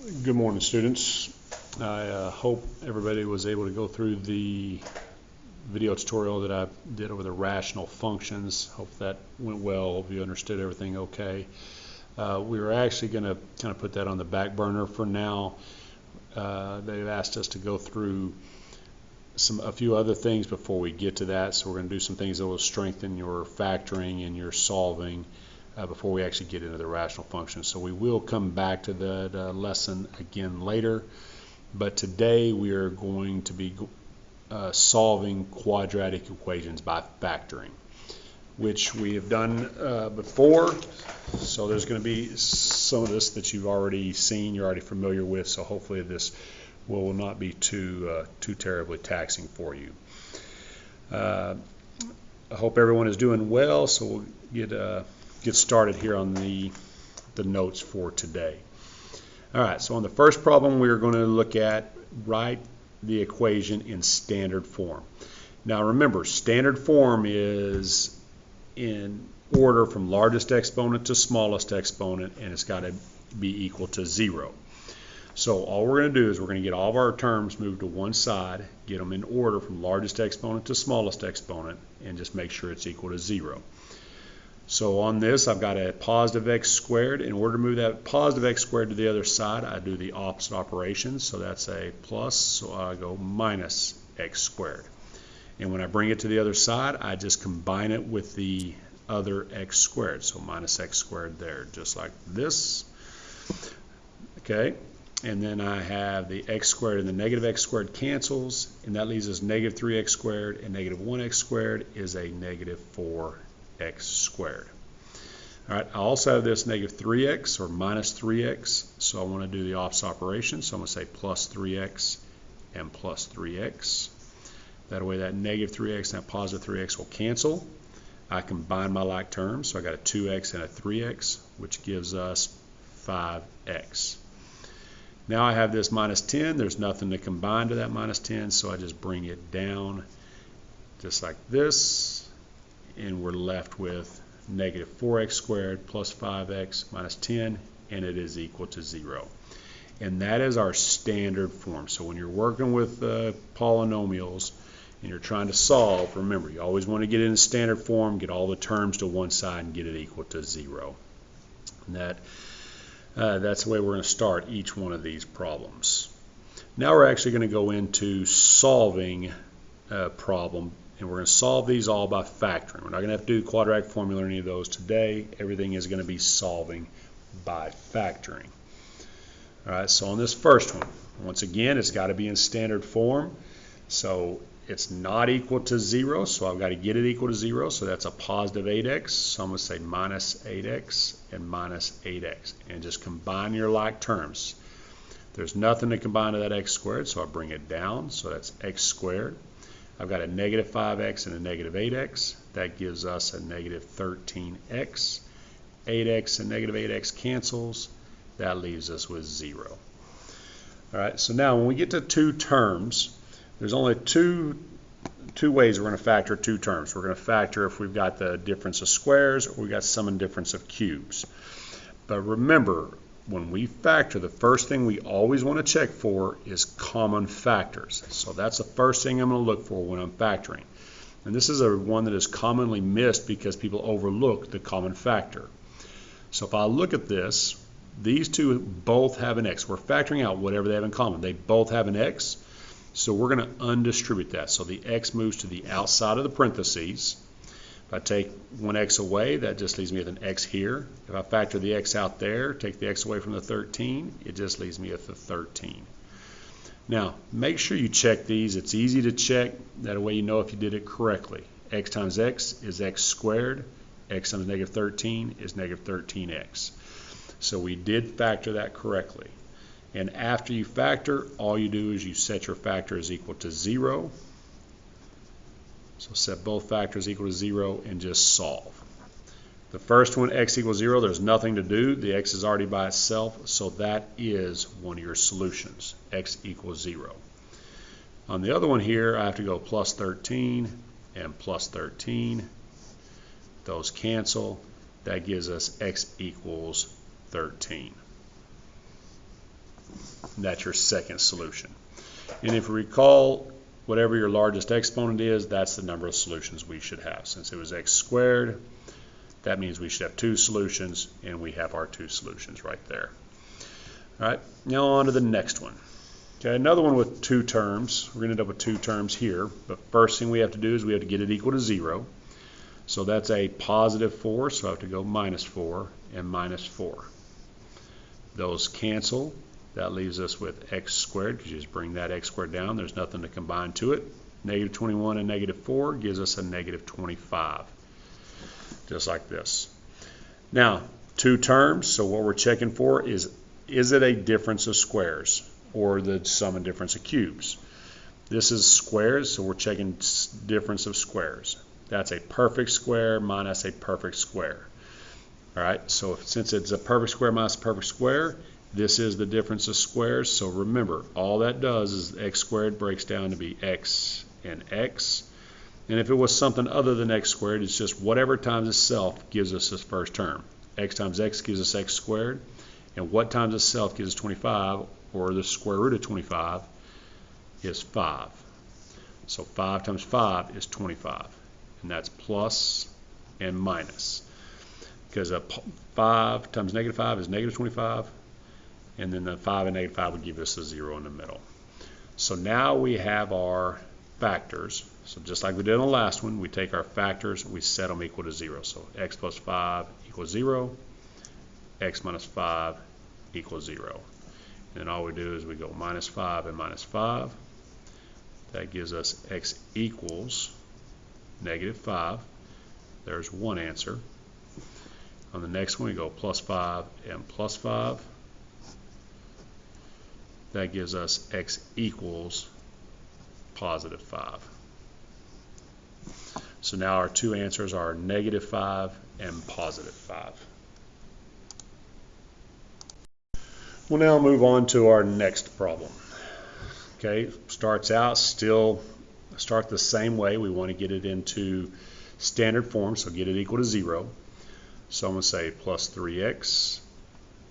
Good morning, students. I hope everybody was able to go through the video tutorial that I did over the rational functions. Hope that went well. Hope you understood everything okay. We were actually going to kind of put that on the back burner for now. They've asked us to go through a few other things before we get to that, so we're going to do some things that will strengthen your factoring and your solving before we actually get into the rational functions. So we will come back to the lesson again later, but today we are going to be solving quadratic equations by factoring, which we have done before. So there's going to be some of this that you've already seen, you're already familiar with, so hopefully this will not be too terribly taxing for you. I hope everyone is doing well, so we'll get started here on the notes for today. All right, so on the first problem, we're going to look at write the equation in standard form. Now remember, standard form is in order from largest exponent to smallest exponent, and it's got to be equal to 0. So all we're going to do is we're going to get all of our terms moved to one side, get them in order from largest exponent to smallest exponent, and just make sure it's equal to 0. So on this, I've got a positive x squared. In order to move that positive x squared to the other side, I do the opposite operation. So that's a plus, so I go minus x squared. And when I bring it to the other side, I just combine it with the other x squared. So minus x squared there, just like this. Okay, and then I have the x squared and the negative x squared cancels, and that leaves us negative 3x squared, and negative 1x squared is a negative 4x squared. All right, I also have this negative 3x or minus 3x, so I want to do the opposite operation. So I'm going to say plus 3x and plus 3x. That way that negative 3x and that positive 3x will cancel. I combine my like terms, so I got a 2x and a 3x, which gives us 5x. Now I have this minus 10. There's nothing to combine to that minus 10, so I just bring it down just like this, and we're left with negative 4x squared plus 5x minus 10, and it is equal to 0. And that is our standard form. So when you're working with polynomials and you're trying to solve, remember, you always want to get it in standard form, get all the terms to one side, and get it equal to 0. And that's the way we're going to start each one of these problems. Now we're actually going to go into solving a problem, and we're going to solve these all by factoring. We're not going to have to do the quadratic formula or any of those today. Everything is going to be solving by factoring. All right, so on this first one, once again, it's got to be in standard form. So it's not equal to 0, so I've got to get it equal to 0. So that's a positive 8x. So I'm going to say minus 8x and minus 8x. And just combine your like terms. There's nothing to combine to that x squared, so I bring it down. So that's x squared. I've got a negative 5x and a negative 8x. That gives us a negative 13x. 8x and negative 8x cancels. That leaves us with 0. All right, so now when we get to two terms, there's only two ways we're going to factor two terms. We're going to factor if we've got the difference of squares or we've got sum and difference of cubes. But remember, when we factor, the first thing we always want to check for is common factors. So that's the first thing I'm going to look for when I'm factoring. And this is one that is commonly missed because people overlook the common factor. So if I look at this, these two both have an x. We're factoring out whatever they have in common. They both have an x, so we're going to undistribute that. So the x moves to the outside of the parentheses. If I take one x away, that just leaves me with an x here. If I factor the x out there, take the x away from the 13, it just leaves me with the 13. Now, make sure you check these. It's easy to check. That way you know if you did it correctly. X times x is x squared. X times negative 13 is negative 13x. So we did factor that correctly. And after you factor, all you do is you set your factor as equal to 0. So set both factors equal to 0 and just solve. The first one, x equals 0, there's nothing to do. The x is already by itself, so that is one of your solutions, x equals 0. On the other one here, I have to go plus 13 and plus 13. Those cancel. That gives us x equals 13. And that's your second solution. And if you recall, whatever your largest exponent is, that's the number of solutions we should have. Since it was x squared, that means we should have 2 solutions, and we have our 2 solutions right there. All right, now on to the next one. Okay, another one with 2 terms. We're going to end up with 2 terms here, but first thing we have to do is we have to get it equal to 0. So that's a positive 4, so I have to go minus 4 and minus 4. Those cancel. That leaves us with x squared, because you just bring that x squared down. There's nothing to combine to it. Negative 21 and negative 4 gives us a negative 25, just like this. Now, 2 terms, so what we're checking for is it a difference of squares or the sum and difference of cubes? This is squares, so we're checking difference of squares. That's a perfect square minus a perfect square. All right, so since it's a perfect square minus a perfect square, this is the difference of squares. So remember, all that does is x squared breaks down to be x and x. And if it was something other than x squared, it's just whatever times itself gives us this first term. X times x gives us x squared. And what times itself gives us 25, or the square root of 25, is 5. So 5 times 5 is 25. And that's plus and minus. Because 5 times negative 5 is negative 25. And then the 5 and negative 5 would give us a 0 in the middle. So now we have our factors. So just like we did on the last one, we take our factors, we set them equal to 0. So x plus 5 equals 0. X minus 5 equals 0. And then all we do is we go minus 5 and minus 5. That gives us x equals negative 5. There's one answer. On the next one, we go plus 5 and plus 5. That gives us x equals positive 5. So now our 2 answers are negative 5 and positive 5. We'll now move on to our next problem. Okay, starts out start the same way. We want to get it into standard form, so get it equal to 0. So I'm going to say plus 3x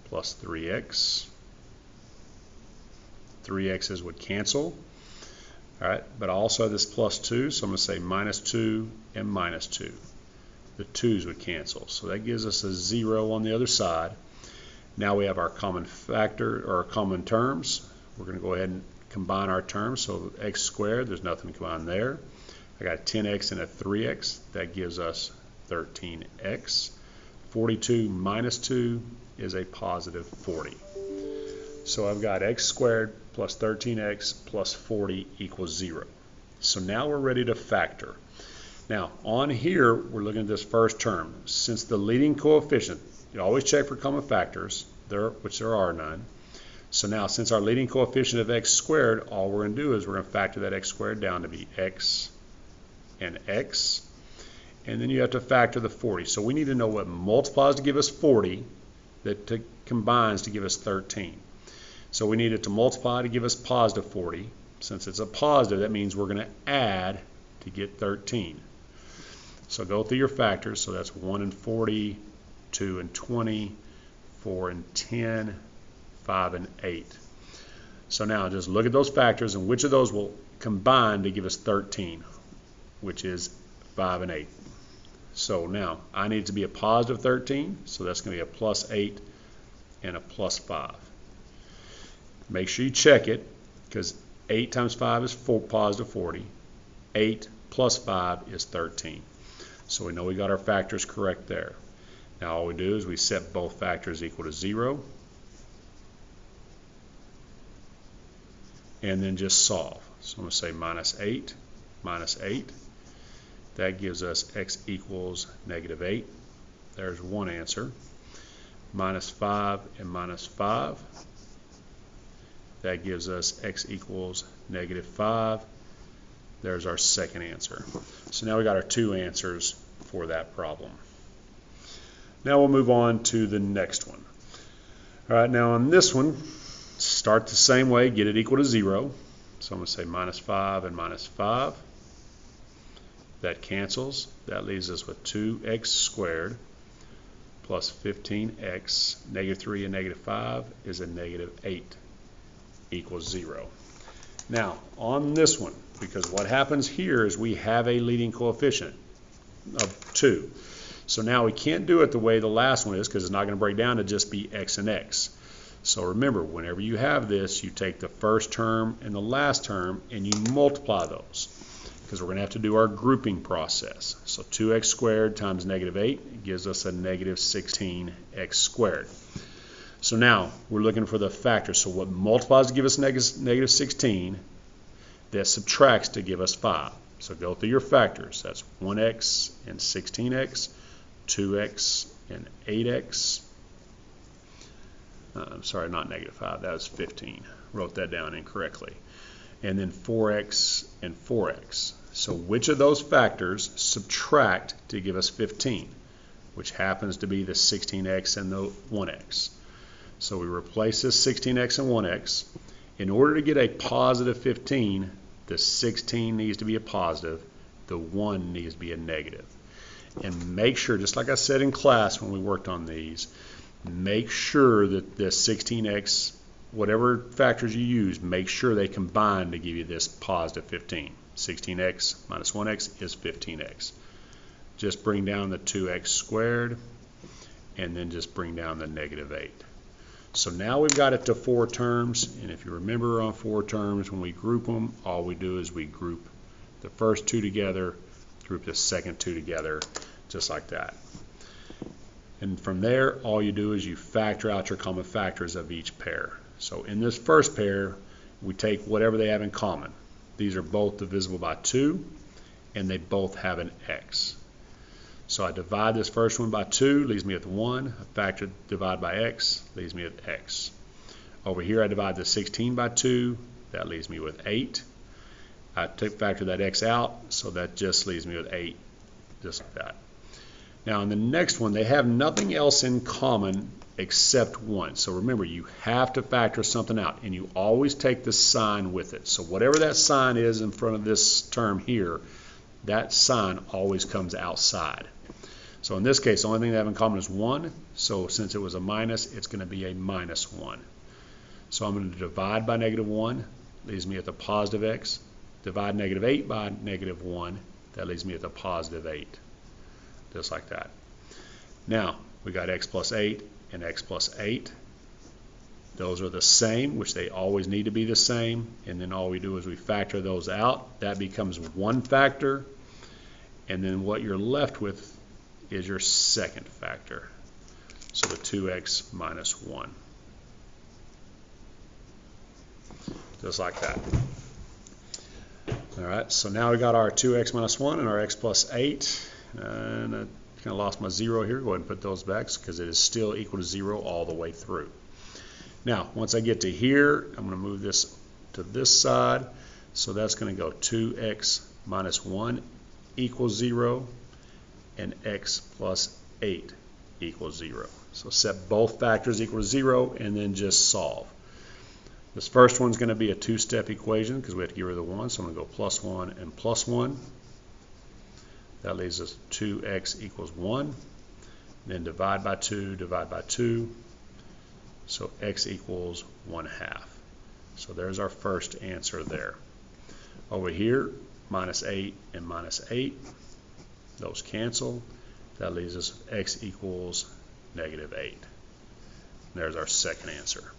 plus 3x. 3x's would cancel. All right, but I also have this plus 2, so I'm going to say minus 2 and minus 2. The 2's would cancel, so that gives us a 0 on the other side. Now we have our common factor, or our common terms. We're going to go ahead and combine our terms. So x squared, there's nothing to combine there. I got a 10x and a 3x. That gives us 13x. 42 minus 2 is a positive 40. So I've got x squared plus 13x plus 40 equals 0. So now we're ready to factor. Now on here, we're looking at this first term. Since the leading coefficient, you always check for common factors, which there are none. So now since our leading coefficient of x squared, all we're going to do is we're going to factor that x squared down to be x and x. And then you have to factor the 40. So we need to know what multiplies to give us 40, that combines to give us 13. So we need it to multiply to give us positive 40. Since it's a positive, that means we're going to add to get 13. So go through your factors. So that's 1 and 40, 2 and 20, 4 and 10, 5 and 8. So now just look at those factors and which of those will combine to give us 13, which is 5 and 8. So now I need it to be a positive 13, so that's going to be a plus 8 and a plus 5. Make sure you check it, because 8 times 5 is positive 40. 8 plus 5 is 13. So we know we got our factors correct there. Now all we do is we set both factors equal to 0. And then just solve. So I'm going to say minus 8, minus 8. That gives us x equals negative 8. There's one answer. Minus 5 and minus 5. That gives us x equals negative 5. There's our second answer. So now we got our 2 answers for that problem. Now we'll move on to the next one. All right, now on this one, start the same way, get it equal to 0. So I'm going to say minus 5 and minus 5. That cancels. That leaves us with 2x squared plus 15x. Negative 3 and negative 5 is a negative 8. equals 0. Now, on this one, because what happens here is we have a leading coefficient of 2. So now we can't do it the way the last one is because it's not going to break down to just be x and x. So remember, whenever you have this, you take the first term and the last term and you multiply those, because we're going to have to do our grouping process. So 2x squared times negative 8 gives us a negative 16x squared. So now we're looking for the factors. So what multiplies to give us negative 16, that subtracts to give us 5. So go through your factors. That's 1x and 16x, 2x and 8x. I'm sorry, not negative 5. That was 15. Wrote that down incorrectly. And then 4x and 4x. So which of those factors subtract to give us 15, which happens to be the 16x and the 1x. So we replace this 16x and 1x. In order to get a positive 15, the 16 needs to be a positive, the 1 needs to be a negative. And make sure, just like I said in class when we worked on these, make sure that the 16x, whatever factors you use, make sure they combine to give you this positive 15. 16x minus 1x is 15x. Just bring down the 2x squared, and then just bring down the negative 8. So now we've got it to 4 terms, and if you remember on 4 terms, when we group them, all we do is we group the first 2 together, group the second 2 together, just like that. And from there, all you do is you factor out your common factors of each pair. So in this first pair, we take whatever they have in common. These are both divisible by 2, and they both have an x. So I divide this first one by 2, leaves me with 1. I factor divide by x, leaves me with x. Over here I divide the 16 by 2, that leaves me with 8. I factor that x out, so that just leaves me with 8, just like that. Now in the next one, they have nothing else in common except 1. So remember, you have to factor something out, and you always take the sign with it. So whatever that sign is in front of this term here, that sign always comes outside. So in this case, the only thing they have in common is 1. So since it was a minus, it's going to be a minus 1. So I'm going to divide by negative 1, leaves me with a positive x. Divide negative 8 by negative 1, that leaves me with a positive 8. Just like that. Now, we got x plus 8 and x plus 8. Those are the same, which they always need to be the same. And then all we do is we factor those out. That becomes one factor. And then what you're left with is your second factor. So the 2x minus 1. Just like that. All right, so now we got our 2x minus 1 and our x plus 8. And I kind of lost my 0 here. Go ahead and put those back because it is still equal to 0 all the way through. Now, once I get to here, I'm going to move this to this side. So that's going to go 2x minus 1 equals 0, and x plus 8 equals 0. So set both factors equal to 0, and then just solve. This first one's going to be a two-step equation because we have to get rid of the 1. So I'm going to go plus 1 and plus 1. That leaves us 2x equals 1. Then divide by 2, divide by 2. So x equals 1/2. So there's our first answer there. Over here, minus 8 and minus 8. Those cancel. That leaves us x equals negative 8. There's our second answer.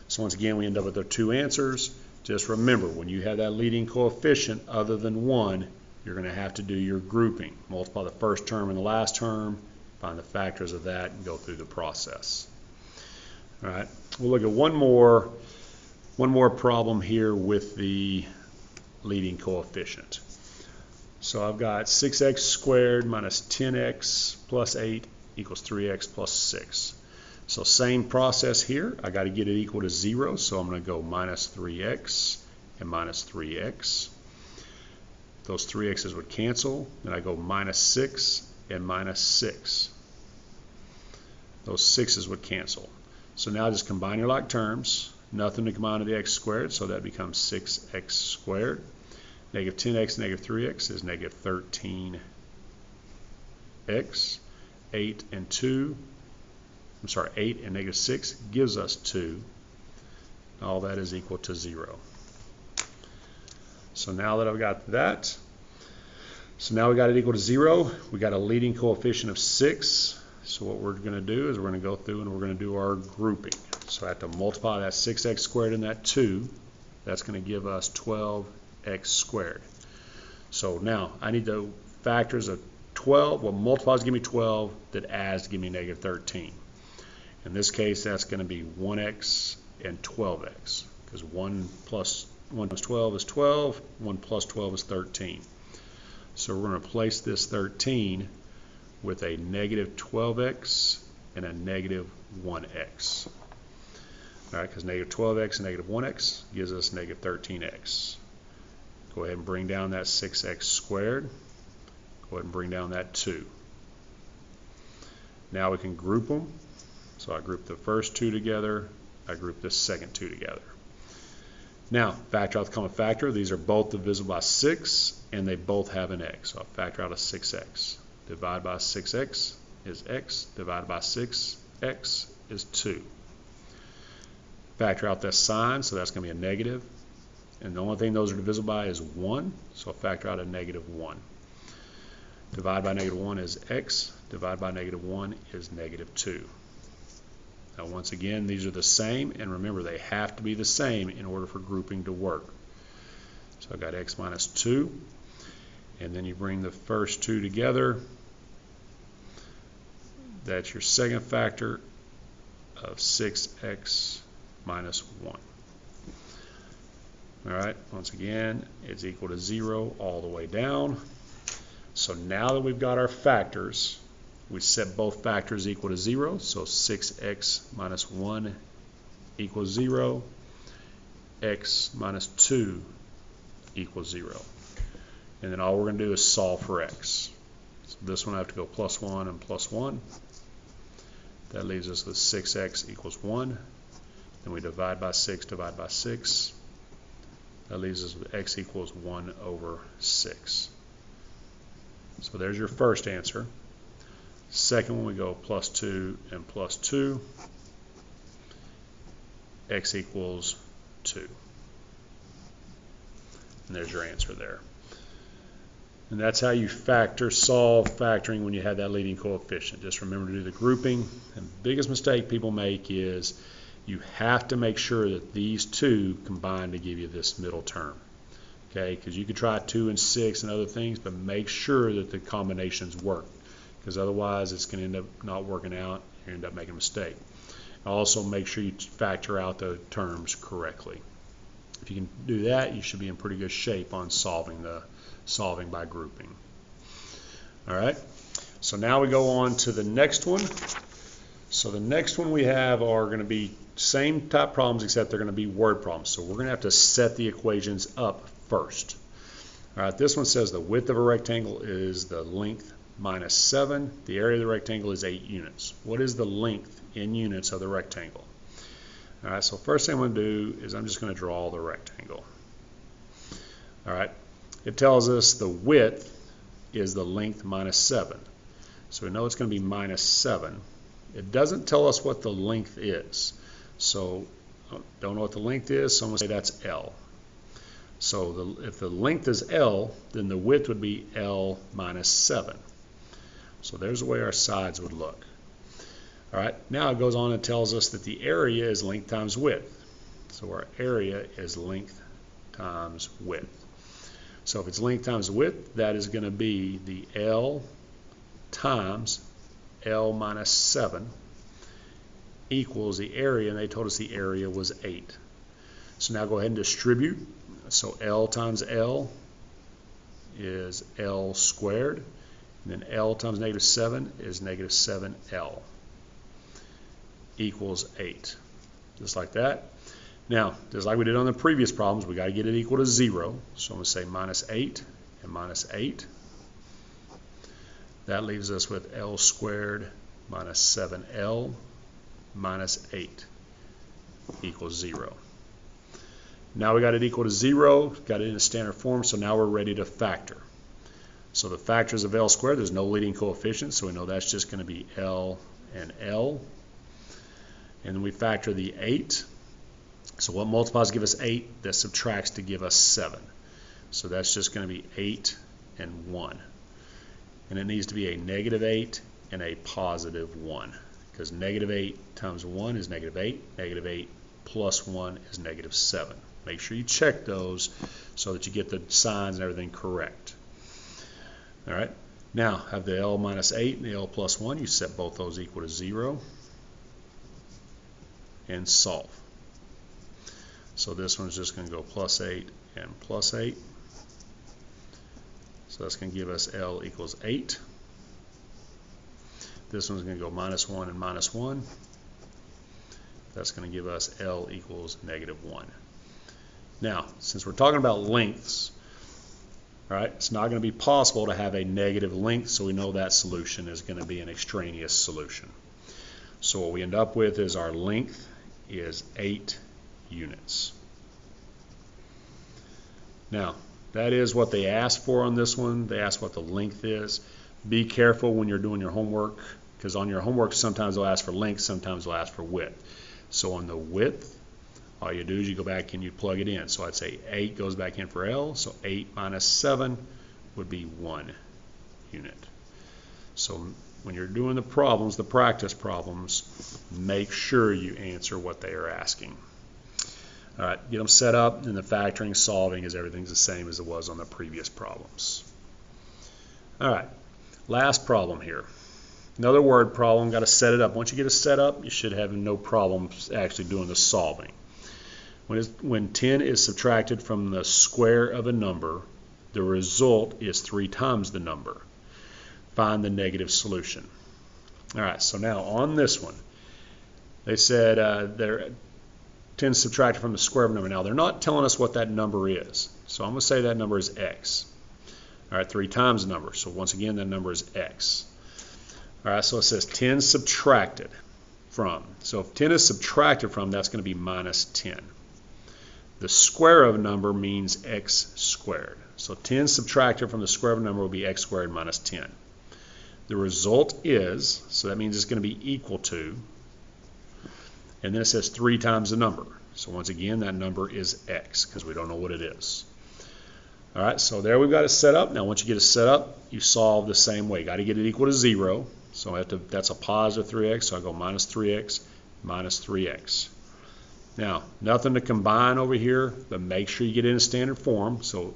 So once again, we end up with our two answers. Just remember, when you have that leading coefficient other than 1, you're going to have to do your grouping. Multiply the first term and the last term, find the factors of that, and go through the process. All right, we'll look at one more problem here with the leading coefficient. So I've got 6x squared minus 10x plus 8 equals 3x plus 6. So same process here. I got to get it equal to 0, so I'm going to go minus 3x and minus 3x. Those 3x's would cancel. Then I go minus 6 and minus 6. Those 6's would cancel. So now just combine your like terms. Nothing to combine to the x squared, so that becomes 6x squared. Negative 10x, negative 3x is negative 13x. 8 and negative 6 gives us 2. all that is equal to 0. So now that I've got that, so now we got it equal to 0. We got a leading coefficient of 6. So what we're going to do is we're going to go through and we're going to do our grouping. So I have to multiply that 6x squared and that 2. That's going to give us 12x squared. So now I need the factors of 12. Well, multiplies give me 12. That adds to give me negative 13. In this case, that's going to be 1x and 12x, because 1 plus 12 is 12. 1 plus 12 is 13. So we're going to replace this 13 with a negative 12x and a negative 1x. All right, because negative 12x and negative 1x gives us negative 13x. Go ahead and bring down that 6x squared. Go ahead and bring down that 2. Now we can group them. So I group the first 2 together. I group the second 2 together. Now, factor out the common factor. These are both divisible by 6, and they both have an x. So I'll factor out a 6x. Divide by 6x is x. Divided by 6x is 2. Factor out that sign, so that's going to be a negative. And the only thing those are divisible by is 1, so I'll factor out a negative 1. Divide by negative 1 is x. Divide by negative 1 is negative 2. Now once again, these are the same, and remember they have to be the same in order for grouping to work. So I got x minus 2, and then you bring the first 2 together. That's your second factor of 6x minus 1. All right, once again, it's equal to 0 all the way down. So now that we've got our factors, we set both factors equal to 0. So 6x minus 1 equals 0. X minus 2 equals 0. And then all we're going to do is solve for x. So this one I have to go plus 1 and plus 1. That leaves us with 6x equals 1. Then we divide by 6, divide by 6. That leaves us with x equals 1 over 6. So there's your first answer. Second one, we go plus 2 and plus 2. X equals 2. And there's your answer there. And that's how you solve factoring when you have that leading coefficient. Just remember to do the grouping. And the biggest mistake people make is you have to make sure that these two combine to give you this middle term. Okay, because you could try 2 and 6 and other things, but make sure that the combinations work, because otherwise it's going to end up not working out. You end up making a mistake. Also, make sure you factor out the terms correctly. If you can do that, you should be in pretty good shape on solving by grouping. All right. So now we go on to the next one. So the next one we have are going to be same type problems, except they're going to be word problems. So we're going to have to set the equations up first. All right. This one says the width of a rectangle is the length minus 7. The area of the rectangle is 8 units. What is the length in units of the rectangle? All right, so first thing I'm going to do is I'm just going to draw the rectangle. All right, it tells us the width is the length minus 7. So we know it's going to be minus 7. It doesn't tell us what the length is. So don't know what the length is, so I'm going to say that's L. So if the length is L, then the width would be L minus 7. So there's the way our sides would look. All right, now it goes on and tells us that the area is length times width. So our area is length times width. So if it's length times width, that is going to be the L times L minus 7 equals the area, and they told us the area was 8. So now go ahead and distribute. So L times L is L squared, and then L times negative 7 is negative 7L. Equals 8, just like that. Now, just like we did on the previous problems, we got to get it equal to 0. So I'm going to say minus 8 and minus 8. That leaves us with L squared minus 7L minus 8 equals 0. Now we got it equal to 0, got it in a standard form, so now we're ready to factor. So the factors of L squared, there's no leading coefficient, so we know that's just going to be L and L. And then we factor the 8. So what multiplies to give us 8? That subtracts to give us 7. So that's just going to be 8 and 1. And it needs to be a negative 8 and a positive 1. Because negative 8 times 1 is negative 8. Negative 8 plus 1 is negative 7. Make sure you check those so that you get the signs and everything correct. All right. Now, have the L minus 8 and the L plus 1. You set both those equal to 0 and solve. So this one's just going to go plus 8 and plus 8. So that's going to give us L equals 8. This one's going to go minus 1 and minus 1. That's going to give us L equals negative 1. Now, since we're talking about lengths, all right, it's not going to be possible to have a negative length, so we know that solution is going to be an extraneous solution. So what we end up with is our length is 8 units. Now, that is what they asked for on this one. They asked what the length is. Be careful when you're doing your homework, because on your homework sometimes they'll ask for length, sometimes they'll ask for width. So on the width, all you do is you go back and you plug it in. So I'd say 8 goes back in for L, so 8 minus 7 would be 1 unit. So when you're doing the problems, the practice problems, make sure you answer what they are asking. All right, get them set up, and the factoring, solving is everything's the same as it was on the previous problems. All right, last problem here. Another word problem, got to set it up. Once you get it set up, you should have no problems actually doing the solving. When 10 is subtracted from the square of a number, the result is 3 times the number. Find the negative solution. All right, so now on this one, they said 10 subtracted from the square of a number. Now, they're not telling us what that number is. So I'm going to say that number is x. All right, 3 times the number. So once again, that number is x. All right, so it says 10 subtracted from. So if 10 is subtracted from, that's going to be minus 10. The square of a number means x squared. So 10 subtracted from the square of a number will be x squared minus 10. The result is, so that means it's going to be equal to, and then it says 3 times the number. So once again, that number is x because we don't know what it is. All right, so there we've got it set up. Now once you get it set up, you solve the same way. Got to get it equal to 0. So I have to, that's a positive 3x, so I go minus 3x, minus 3x. Now, nothing to combine over here, but make sure you get it in standard form. So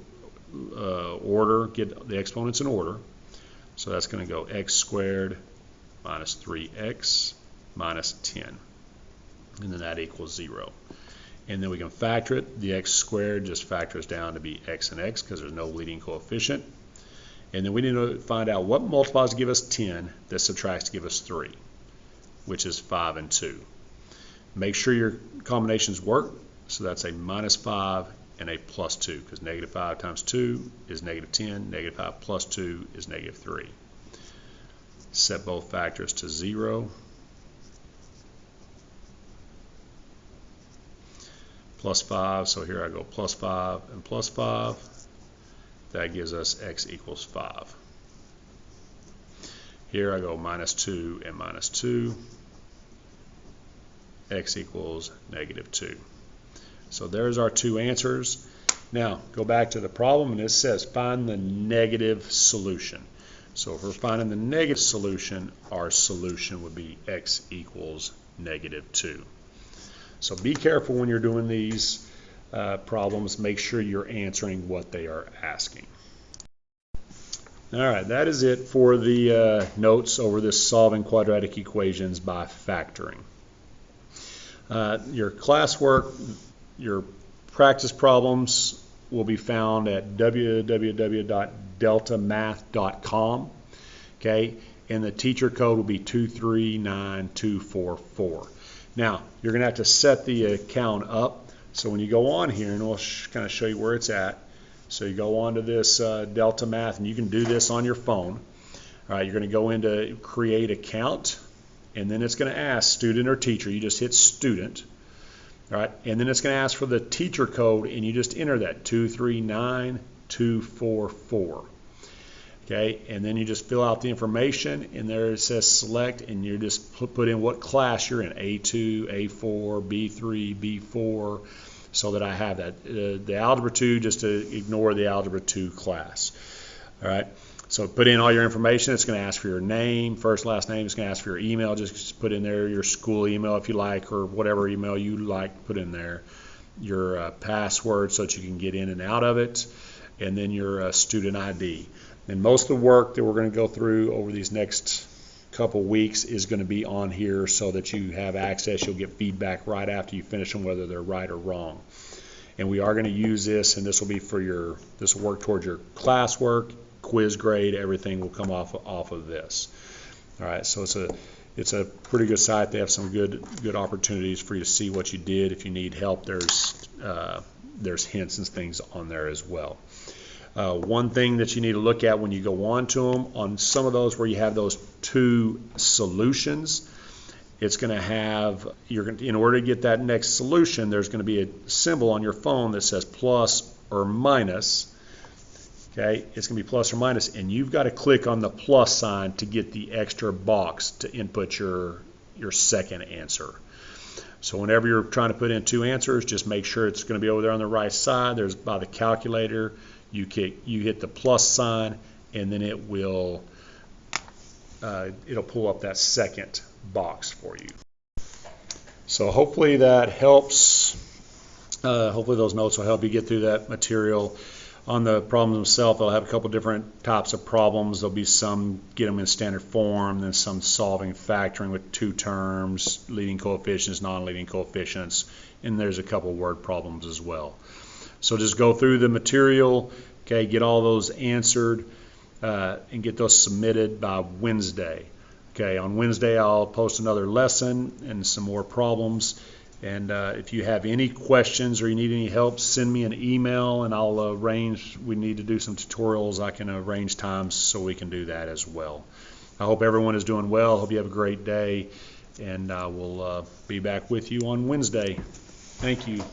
order, get the exponents in order. So that's going to go x squared minus 3x minus 10. And then that equals 0. And then we can factor it. The x squared just factors down to be x and x because there's no leading coefficient. And then we need to find out what multiplies to give us 10 that subtracts to give us 3, which is 5 and 2. Make sure your combinations work. So that's a minus 5 and a plus 2 because negative 5 times 2 is negative 10. Negative 5 plus 2 is negative 3. Set both factors to 0. Plus 5, so here I go plus 5 and plus 5. That gives us x equals 5. Here I go minus 2 and minus 2. X equals negative 2. So there's our 2 answers. Now go back to the problem, and it says find the negative solution. So if we're finding the negative solution, our solution would be x equals negative 2. So be careful when you're doing these problems. Make sure you're answering what they are asking. All right, that is it for the notes over this solving quadratic equations by factoring. Your classwork, your practice problems will be found at www.deltamath.com. Okay, and the teacher code will be 239244. Now, you're going to have to set the account up. So when you go on here, and we'll kind of show you where it's at. So you go on to this Delta Math, and you can do this on your phone. All right, you're going to go into create account, and then it's going to ask student or teacher. You just hit student. All right, and then it's going to ask for the teacher code, and you just enter that 239244. Okay, and then you just fill out the information, and there it says select, and you just put in what class you're in, A2, A4, B3, B4, so that I have that. The Algebra 2, just to ignore the Algebra 2 class. All right, so put in all your information. It's going to ask for your name, first, last name. It's going to ask for your email. Just put in there your school email if you like, or whatever email you like, put in there. Your password so that you can get in and out of it, and then your student ID. And most of the work that we're going to go through over these next couple weeks is going to be on here so that you have access. You'll get feedback right after you finish them, whether they're right or wrong. And we are going to use this, and this will be for this will work towards your classwork, quiz grade, everything will come off of this. All right, so it's a pretty good site. They have some good opportunities for you to see what you did. If you need help, there's hints and things on there as well. One thing that you need to look at when you go on to them, on some of those where you have those two solutions, it's going to have, in order to get that next solution, there's going to be a symbol on your phone that says plus or minus. Okay, it's going to be plus or minus, and you've got to click on the plus sign to get the extra box to input your second answer. So whenever you're trying to put in two answers, just make sure it's going to be over there on the right side. There's by the calculator. You hit the plus sign, and then it'll pull up that second box for you. So hopefully that helps. Hopefully those notes will help you get through that material. On the problems themselves, they'll have a couple different types of problems. There'll be some get them in standard form, then some solving factoring with two terms, leading coefficients, non-leading coefficients, and there's a couple word problems as well. So just go through the material, okay, get all those answered, and get those submitted by Wednesday. Okay, on Wednesday I'll post another lesson and some more problems. And if you have any questions or you need any help, send me an email and I'll arrange. We need to do some tutorials. I can arrange times so we can do that as well. I hope everyone is doing well. Hope you have a great day, and I will be back with you on Wednesday. Thank you.